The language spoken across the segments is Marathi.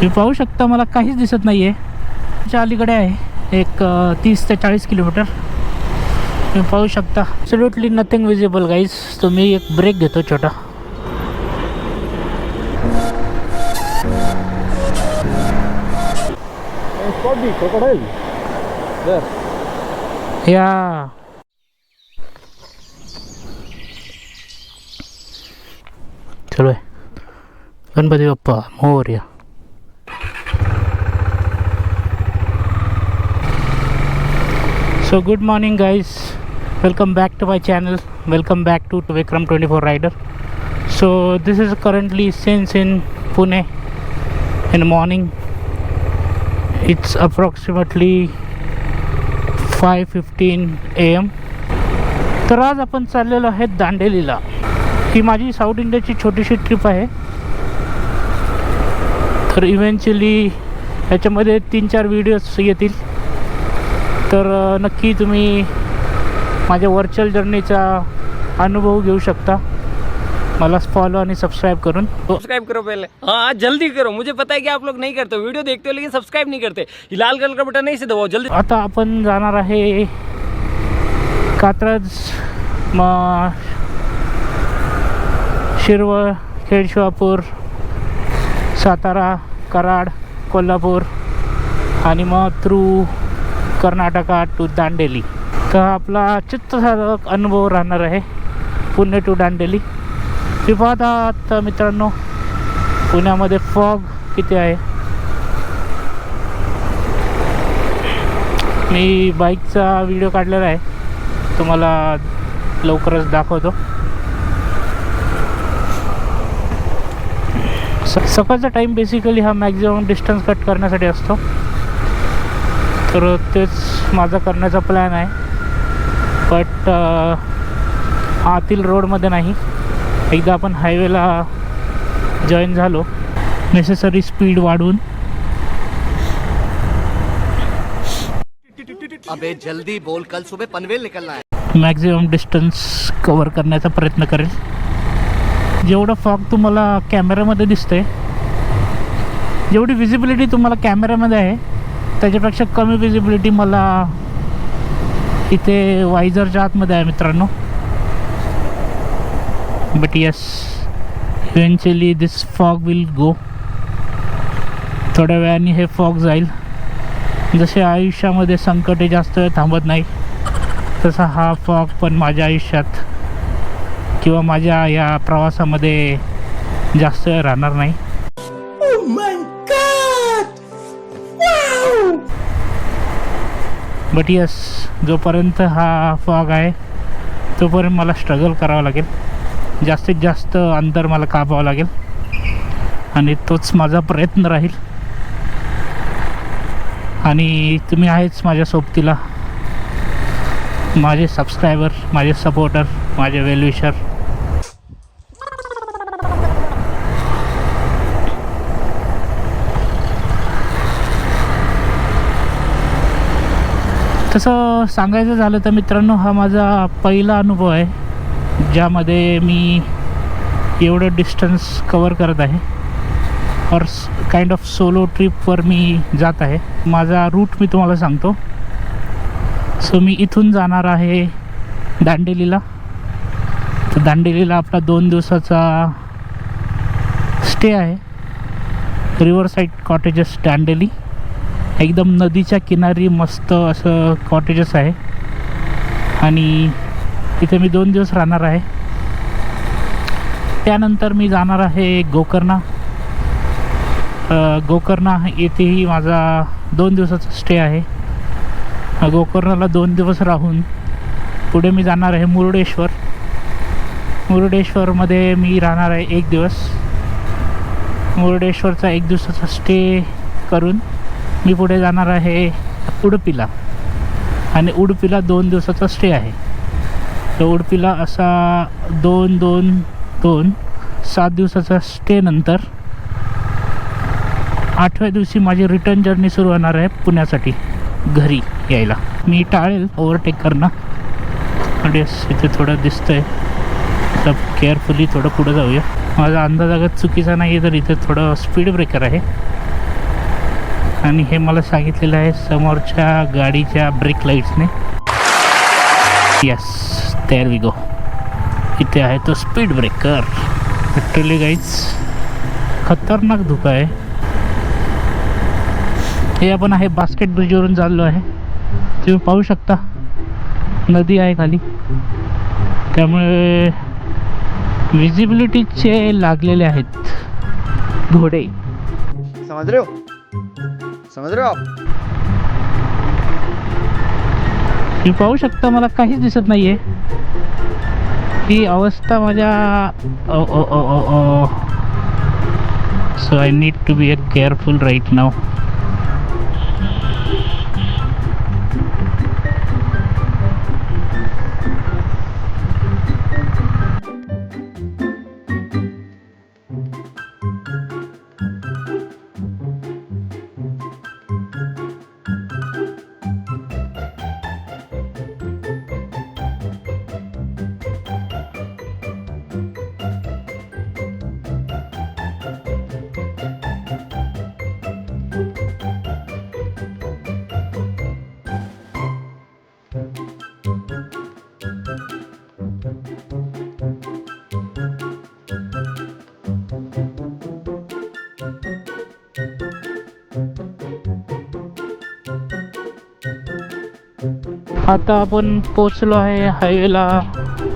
तुम्ही पाहू शकता मला काहीच दिसत नाही आहे. त्याच्या अलीकडे आहे एक 30 ते 40 किलोमीटर. तुम्ही पाहू शकता ॲब्सोल्युटली नथिंग विजिबल गाईज. तो मी एक ब्रेक घेतो छोटा. या चलो आहे Ganpati Bappa Morya. So good morning guys, welcome back to my channel, welcome back to Vikram 24 Rider. So this is currently since in Pune in the morning. It's approximately 5:15 AM. तर आज आपण चाललेलो आहे दांडेलीला. ही माझी साऊथ इंडियाची छोटीशी ट्रिप आहे. तर इव्हेंच्युअली ह्याच्यामध्ये 3-4 व्हिडिओज येतील. तर नक्की तुम्ही माझ्या व्हर्च्युअल जर्नीचा अनुभव घेऊ शकता. मला फॉलो आणि सबस्क्राइब करून. सब्सक्राइब करो पहले, हाँ जल्दी करो. मुझे पता है कि आप लोग नहीं करते, वीडियो देखते हो लेकिन सब्सक्राइब नहीं करते. ये लाल कलर का बटन नहीं से दबाओ जल्दी. आता आपण जाणार आहे कात्रज, शिरवळ, खेडशिवापूर, सातारा, कराड, कोल्हापूर आणि मग थ्रू कर्नाटका टू दांडेली. तर आपला चित्तसाधक अनुभव राहणार आहे पुणे टू दांडेली. ते पाहता आता मित्रांनो पुण्यामध्ये फॉग किती आहे. मी बाईकचा व्हिडिओ काढलेला आहे, तुम्हाला लवकरच दाखवतो. सकाळचा टाईम बेसिकली हा मॅक्झिमम डिस्टन्स कट करण्यासाठी असतो. तर तेच माझा करण्याचा प्लॅन आहे. बट आतील रोडमध्ये नाही. एकदा आपण हायवेला जॉईन झालो नेसेसरी स्पीड वाढवून. अबे जल्दी बोल, कल सुबह पनवेल निकलना है. मॅक्झिमम डिस्टन्स कवर करण्याचा प्रयत्न करेल. जेवढं फॉग तुम्हाला कॅमेऱ्यामध्ये दिसतंय, जेवढी विजिबिलिटी तुम्हाला कॅमेऱ्यामध्ये आहे त्याच्यापेक्षा कमी विजिबिलिटी मला इथे वायझरच्या आतमध्ये आहे मित्रांनो. But yes, eventually this fog will go. थोड्या वेळाने हे फॉग जाईल. जसे आयुष्यामध्ये संकटे जास्त वेळ थांबत नाही, तसा हा फॉग पण माझ्या आयुष्यात किंवा माझ्या या प्रवासामध्ये जास्त वेळ राहणार नाही. बट यस, जोपर्यंत हा फॉग आहे तोपर्यंत मला स्ट्रगल करावं लागेल. जास्तीत जास्त अंतर मला कापावं लागेल आणि तोच माझा प्रयत्न राहील. आणि तुम्ही आहेच माझ्या सोबतीला, माझे सबस्क्रायबर, माझे सपोर्टर, माझे वेलविशर. तसं सांगायचं झालं तर मित्रांनो हा माझा पहिला अनुभव आहे ज्यामध्ये मी एवढं डिस्टन्स कवर करत आहे. और काइंड ऑफ सोलो ट्रिपवर मी जात आहे. माझा रूट मी तुम्हाला सांगतो. सो मी इथून जाणार आहे दांडेलीला. तर दांडेलीला आपला 2 दिवसाचा स्टे आहे. Riverside cottages Dandeli. एकदम नदीच्या किनारी मस्त असं कॉटेजेस आहे आणि इथे मी 2 दिवस राहणार आहे. त्यानंतर मी जाणार आहे गोकर्णा. गोकर्णा येथेही माझा 2 दिवसाचा स्टे आहे. गोकर्णाला 2 दिवस राहून पुढे मी जाणार आहे मुरुडेश्वर. मुरुडेश्वरमध्ये मी राहणार आहे 1 दिवस. मुरुडेश्वरचा 1 दिवसाचा स्टे करून मी पुढे जाणार आहे उडुपीला आणि उडुपीला 2 दिवसाचा स्टे आहे. तर उडुपीला असा 2-2-2 7 दिवसाचा स्टे नंतर 8व्या दिवशी माझी रिटर्न जर्नी सुरू होणार आहे पुण्यासाठी घरी यायला. मी टाळेल ओव्हरटेक करणं. येस, इथे थोडं दिसतंय तर केअरफुली थोडं पुढं जाऊया. माझा अंदाज अगत चुकीचा नाही आहे तर इथे थोडं स्पीड ब्रेकर आहे. आणि हे मला सांगितलेलं आहे समोरच्या गाडीच्या ब्रेक लाईट्सने. Yes, there we go. इथे आहे तो स्पीड ब्रेकर. लिटरली गाईज खतरनाक धुका आहे. हे आपण आहे बास्केट ब्रिजवरून चाललो आहे. तुम्ही पाहू शकता नदी आहे खाली, त्यामुळे विजिबिलिटीचे लागलेले आहेत घोडे. समझ रहे हो, समझ रहे हो आप? तुम्ही पाहू शकता मला काहीच दिसत नाहीये. ही अवस्था माझ्या so I need to be careful right now. आता आपण पोचलो आहे हायवेला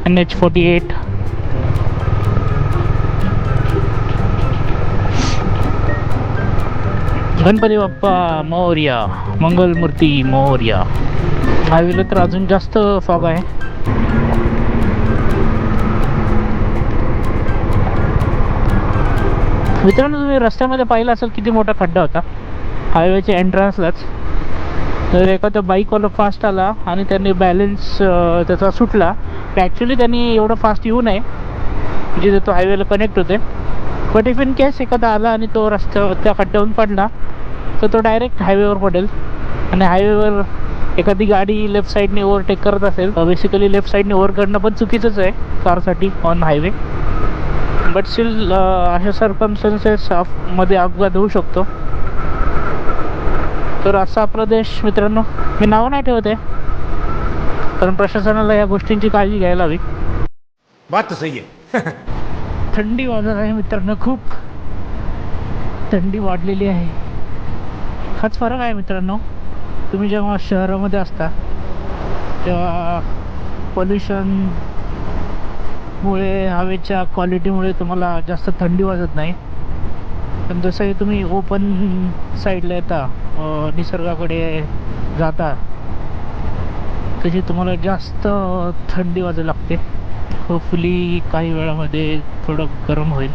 NH48. गणपती बाप्पा मोरया, मंगलमूर्ती मोरया. हायवेला तर अजून जास्त फॉग आहे. मित्रांनो, तुम्ही रस्त्यामध्ये पाहिलं असेल किती मोठा खड्डा होता हायवेच्या एंट्रन्सलाच. तर एखादा बाईकवाला फास्ट आला आणि त्यांनी बॅलन्स त्याचा सुटला. ॲक्च्युली त्यांनी एवढं फास्ट येऊ नये जिथे तो हायवेला कनेक्ट होते. बट इफ इन केस एखादा आला आणि तो रस्त्या त्या खड्ड्यावरून पडला तर तो डायरेक्ट हायवेवर पडेल. आणि हायवेवर एखादी गाडी लेफ्ट साईडने ओव्हरटेक करत असेल, बेसिकली लेफ्ट साईडने ओव्हर करणं पण चुकीचंच आहे कारसाठी ऑन हायवे. बट स्टील अशा सर्कमस्टन्सेस मध्ये अपघात होऊ शकतो. तर असा आपला देश मित्रांनो. मी नाव नाही ठेवत आहे कारण प्रशासनाला या गोष्टींची काळजी घ्यायला हवी. बात तो सही है. थंडी वाजत आहे मित्रांनो, खूप थंडी वाढलेली आहे. हाच फरक आहे मित्रांनो. तुम्ही जेव्हा शहरामध्ये असता तेव्हा पोल्युशनमुळे, हवेच्या क्वालिटीमुळे तुम्हाला जास्त थंडी वाजत नाही. पण जसंही तुम्ही ओपन साईडला येता, निसर्गाकडे जाता, तशी तुम्हाला जास्त थंडी वाजायला लागते. होपफुली काही वेळामध्ये थोडं गरम होईल.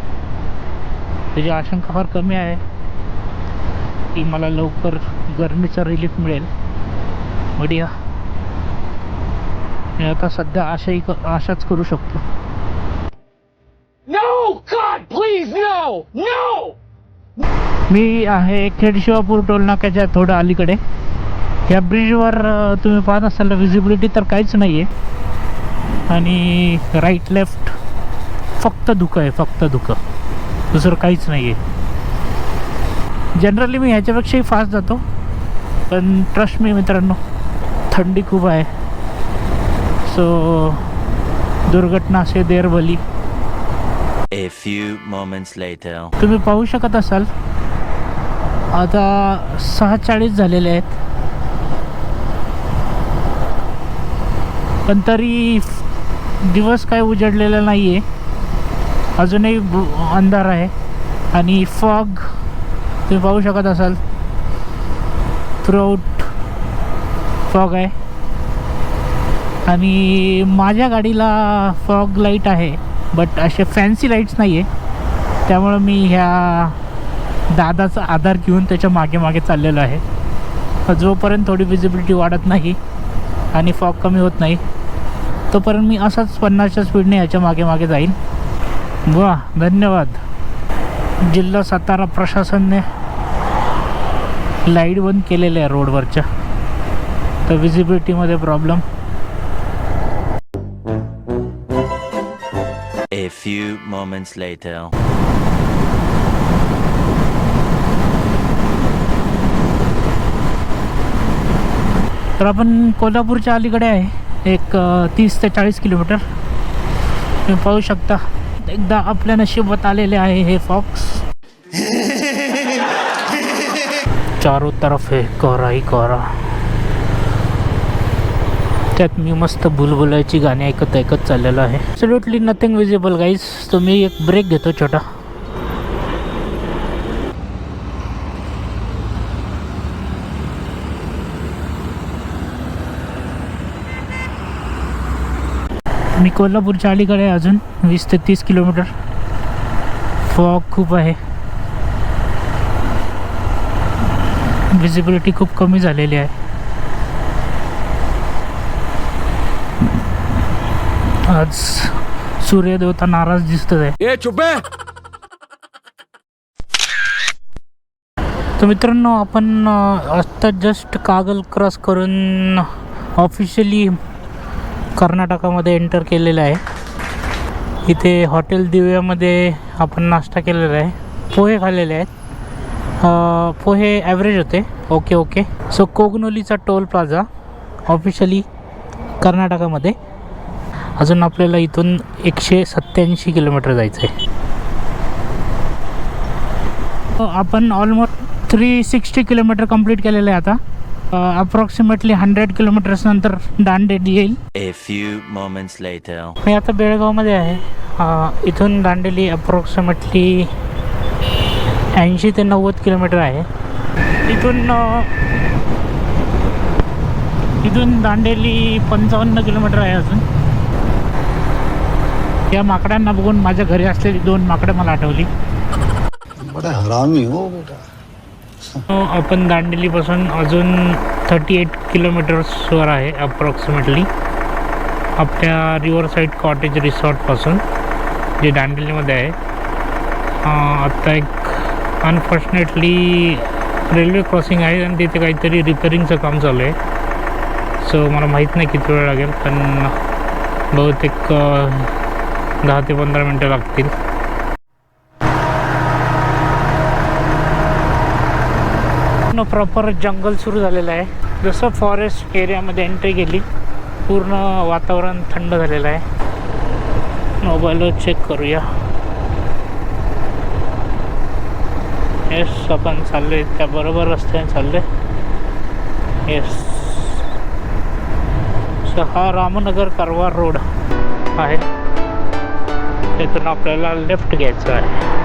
त्याची आशंका फार कमी आहे की मला लवकर गरमीचा रिलीफ मिळेल. बढिया. मी आता सध्या आशाच करू शकतो. No, God, please, no, no. मी आहे खेडशिवापूर टोल नाक्याच्या थोडं अलीकडे. या ब्रिजवर तुम्ही पाहत असाल विजिबिलिटी तर काहीच नाही आहे. आणि राईट लेफ्ट फक्त धुकं आहे, फक्त धुकं, दुसरं काहीच नाही आहे. जनरली मी ह्याच्यापेक्षाही फास्ट जातो, पण ट्रस्ट मी मित्रांनो, थंडी खूप आहे. सो दुर्घटना से देर भली. A few moments later. तुम्ही पाहू शकत असाल आता 6:40 झालेले आहेत, पण तरी दिवस काय उजडलेला नाही आहे. अजूनही अंधार आहे आणि फॉग तुम्ही पाहू शकत असाल. थ्रूआउट फॉग आहे आणि माझ्या गाडीला फॉग लाईट आहे, बट असे फॅन्सी लाईट्स नाही आहे. त्यामुळं मी ह्या दादाचा आधार घेऊन त्याच्या मागे मागे चाललेलो आहे. जोपर्यंत थोडी विजिबिलिटी वाढत नाही आणि फॉग कमी होत नाही तोपर्यंत मी असाच 50च्या स्पीडने ह्याच्या मागे मागे जाईन. वा, धन्यवाद. जिल्हा सातारा प्रशासनाने लाईट बंद केलेल्या आहे रोडवरच्या, तर विजिबिलिटीमध्ये problem. A few moments later. तर आपण कोल्हापूरच्या अलीकडे आहे एक 30 ते 40 किलोमीटर. तुम्ही पाहू शकता एकदा आपल्या नशिबात आलेले आहे हे फॉक्स. चारों तरफ है कोहरा ही कोहरा. त्यात मी मस्त बुलबुलाची गाणी ऐकत ऐकत चाललेलो आहे. Absolutely nothing visible guys. तो मी एक ब्रेक घेतो छोटा. मी कोल्हापूरच्या अलीकडे आहे अजून 20 ते 30 किलोमीटर. फॉग खूप आहे. विजिबिलिटी खूप कमी झालेली आहे. आज सूर्यदेवता नाराज दिसत आहे. ये चुप है. तर मित्रांनो आपण आत्ता जस्ट कागल क्रॉस करून ऑफिशियली कर्नाटकामध्ये एंटर केलेलं आहे. इथे हॉटेल दिव्यामध्ये आपण नाश्ता केलेला आहे. पोहे खाल्लेले आहेत. पोहे ॲव्हरेज होते. ओके. सो कोगनोलीचा टोल प्लाझा ऑफिशियली कर्नाटकामध्ये. अजून आपल्याला इथून 187 किलोमीटर जायचं आहे. आपण ऑलमोस्ट 360 किलोमीटर कंप्लीट केलेलं आहे आता. अप्रॉक्सिमेटली 100 किलोमीटर्स नंतर दांडेली येईल. A few moments later. मी आता बेळगावमध्ये आहे. इथून दांडेली अप्रॉक्सिमेटली 80 ते 90 किलोमीटर आहे. इथून दांडेली 55 किलोमीटर आहे अजून. या माकडांना बघून माझ्या घरी असलेली 2 माकडं मला आठवली. बड़ा हरामी हो बेटा. आपण दांडेलीपासून अजून 38 किलोमीटर्सवर आहे अप्रॉक्सिमेटली आपल्या रिव्हरसाईड कॉटेज रिसॉर्टपासून, जे दांडेलीमध्ये आहे. आत्ता एक अनफॉर्च्युनेटली रेल्वे क्रॉसिंग आहे आणि तिथे काहीतरी रिपेअरिंगचं काम चालू आहे. सो मला माहीत नाही किती वेळ लागेल, पण बहुतेक 10 ते 15 मिनटं लागतील. प्रॉपर जंगल सुरू झालेलं आहे. जसं फॉरेस्ट एरियामध्ये एंट्री केली पूर्ण वातावरण थंड झालेलं आहे. मोबाईलवर चेक करूया. येस, आपण चाललो आहे त्या बरोबर रस्त्याने चाललो आहे. येस, सो हा रामनगर कारवार रोड आहे. त्यातून आपल्याला लेफ्ट घ्यायचं आहे.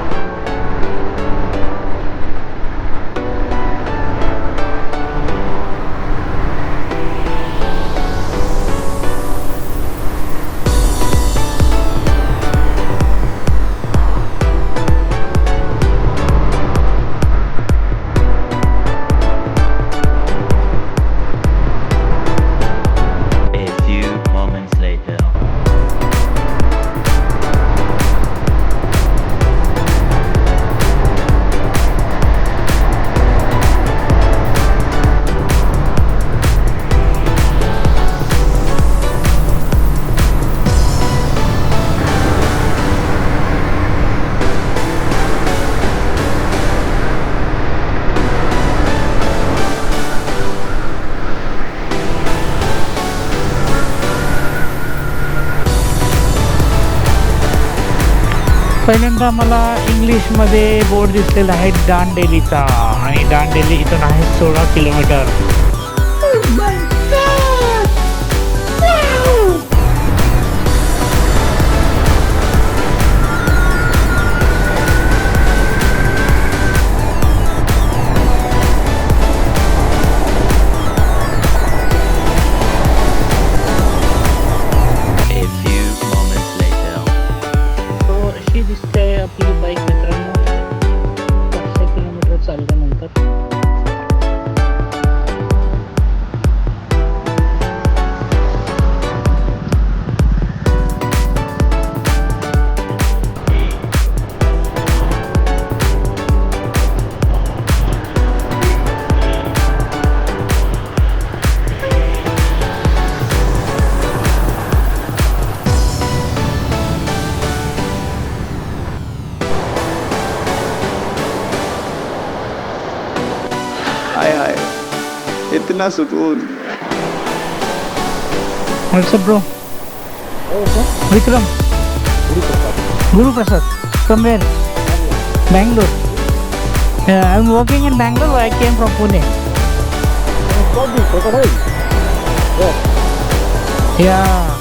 पहिल्यांदा मला इंग्लिशमध्ये बोर्ड दिसलेला आहे दांडेलीचा, आणि दांडेली इथून आहे 16 किलोमीटर. आपली बाईक मित्रांनो 500 किलोमीटर चालल्यानंतर. हाय हाय, इतना सुकून. What's up, bro? Vikram. Guru Prasad. From where? Bangalore. I'm working in Bangalore. I came from Pune. Yeah.